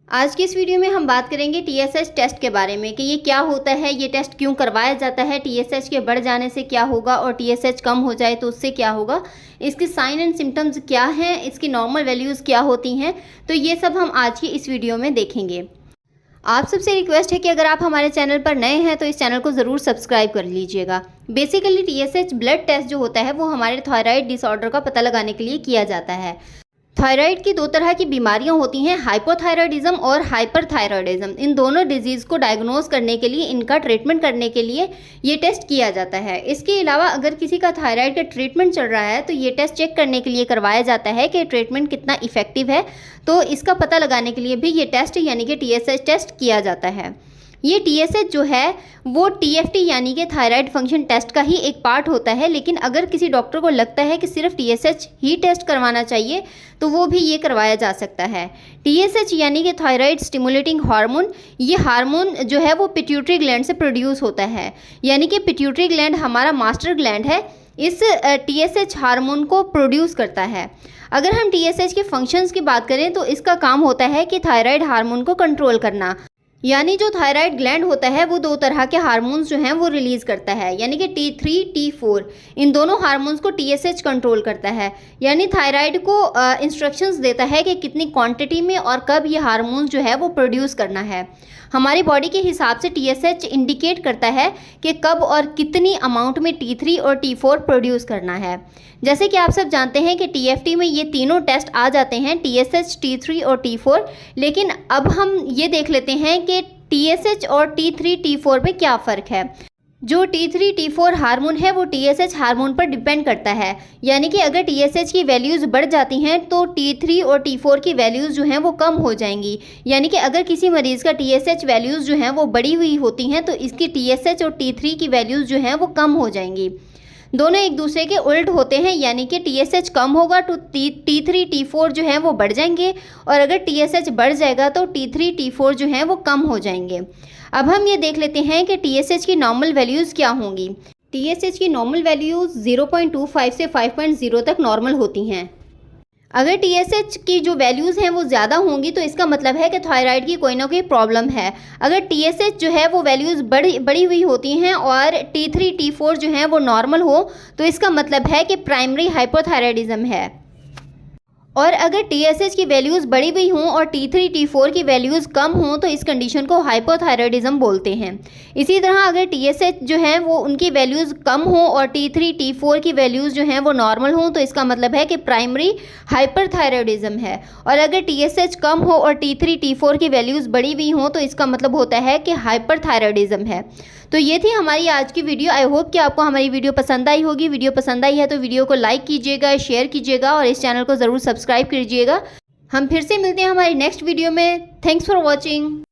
आज की इस वीडियो में हम बात करेंगे टीएसएच टेस्ट के बारे में कि ये क्या होता है, ये टेस्ट क्यों करवाया जाता है, टीएसएच के बढ़ जाने से क्या होगा और टीएसएच कम हो जाए तो उससे क्या होगा, इसके साइन एंड सिम्टम्स क्या हैं, इसकी नॉर्मल वैल्यूज़ क्या होती हैं। तो ये सब हम आज की इस वीडियो में देखेंगे। आप सबसे रिक्वेस्ट है कि अगर आप हमारे चैनल पर नए हैं तो इस चैनल को ज़रूर सब्सक्राइब कर लीजिएगा। बेसिकली टीएसएच ब्लड टेस्ट जो होता है वो हमारे थायराइड डिसऑर्डर का पता लगाने के लिए किया जाता है। थायराइड की दो तरह की बीमारियां होती हैं, हाइपोथायराइडिज्म और हाइपरथायराइडिज्म। इन दोनों डिजीज़ को डायग्नोज करने के लिए, इनका ट्रीटमेंट करने के लिए ये टेस्ट किया जाता है। इसके अलावा अगर किसी का थायराइड का ट्रीटमेंट चल रहा है तो ये टेस्ट चेक करने के लिए करवाया जाता है कि ट्रीटमेंट कितना इफेक्टिव है। तो इसका पता लगाने के लिए भी ये टेस्ट यानी कि टीएसएच टेस्ट किया जाता है। ये टीएसएच जो है वो टीएफटी यानी कि थायराइड फंक्शन टेस्ट का ही एक पार्ट होता है, लेकिन अगर किसी डॉक्टर को लगता है कि सिर्फ टीएसएच ही टेस्ट करवाना चाहिए तो वो भी ये करवाया जा सकता है। टीएसएच यानी कि थायराइड स्टिमुलेटिंग हार्मोन, ये हार्मोन जो है वो पिट्यूटरी ग्लैंड से प्रोड्यूस होता है। यानी कि पिट्यूटरी ग्लैंड हमारा मास्टर ग्लैंड है, इस टीएसएच हार्मोन को प्रोड्यूस करता है। अगर हम टीएसएच के फंक्शंस की बात करें तो इसका काम होता है कि थायराइड हार्मोन को कंट्रोल करना। यानी जो थायराइड ग्लैंड होता है वो दो तरह के हार्मोन्स जो हैं वो रिलीज करता है, यानी कि T3 T4। इन दोनों हार्मोन्स को टीएसएच कंट्रोल करता है, यानी थायराइड को इंस्ट्रक्शंस देता है कि कितनी क्वांटिटी में और कब ये हार्मोन्स जो है वो प्रोड्यूस करना है। हमारी बॉडी के हिसाब से टीएसएच इंडिकेट करता है कि कब और कितनी अमाउंट में T3 और T4 प्रोड्यूस करना है। जैसे कि आप सब जानते हैं कि टीएफटी में ये तीनों टेस्ट आ जाते हैं, टीएसएच, T3 और T4। लेकिन अब हम ये देख लेते हैं कि टीएसएच और T3 T4 में क्या फ़र्क है। जो T3 T4 हार्मोन है वो टीएसएच हार्मोन पर डिपेंड करता है, यानी कि अगर टीएसएच की वैल्यूज़ बढ़ जाती हैं तो T3 और T4 की वैल्यूज़ जो हैं वो कम हो जाएंगी। यानी कि अगर किसी मरीज़ का टीएसएच वैल्यूज़ जो हैं वो बढ़ी हुई होती हैं तो इसकी टीएसएच और T3 की वैल्यूज़ जो हैं वो कम हो जाएंगी। दोनों एक दूसरे के उल्ट होते हैं, यानी कि टीएसएच कम होगा तो T3 T4 जो हैं वो बढ़ जाएंगे, और अगर टीएसएच बढ़ जाएगा तो T3 T4 जो हैं वो कम हो जाएंगे। अब हम ये देख लेते हैं कि टीएसएच की नॉर्मल वैल्यूज़ क्या होंगी। टीएसएच की नॉर्मल वैल्यूज़ 0.25 से 5.0 तक नॉर्मल होती हैं। अगर टीएसएच की जो वैल्यूज़ हैं वो ज़्यादा होंगी तो इसका मतलब है कि थायराइड की कोई ना कोई प्रॉब्लम है। अगर टीएसएच जो है वो वैल्यूज़ बढ़ी हुई होती हैं और T3 T4 जो हैं वो नॉर्मल हो तो इसका मतलब है कि प्राइमरी हाइपोथायराइडिज्म है। और अगर टीएसएच की वैल्यूज़ बढ़ी हुई हों और T3 T4 की वैल्यूज़ कम हों तो इस कंडीशन को हाइपोथायराइडिज्म बोलते हैं। इसी तरह अगर टीएसएच जो है वो उनकी वैल्यूज़ कम हों और T3 T4 की वैल्यूज़ जो हैं वो नॉर्मल हों तो इसका मतलब है कि प्राइमरी हाइपरथायराइडिज्म है। और अगर टीएसएच कम हो और T3 T4 की वैल्यूज़ बढ़ी हुई हों तो इसका मतलब होता है कि हाइपरथायराइडिज्म है। तो ये थी हमारी आज की वीडियो। आई होप कि आपको हमारी वीडियो पसंद आई होगी। वीडियो पसंद आई है तो वीडियो को लाइक कीजिएगा, शेयर कीजिएगा और इस चैनल को ज़रूर सब्सक्राइब कीजिएगा। हम फिर से मिलते हैं हमारी नेक्स्ट वीडियो में। Thanks for watching.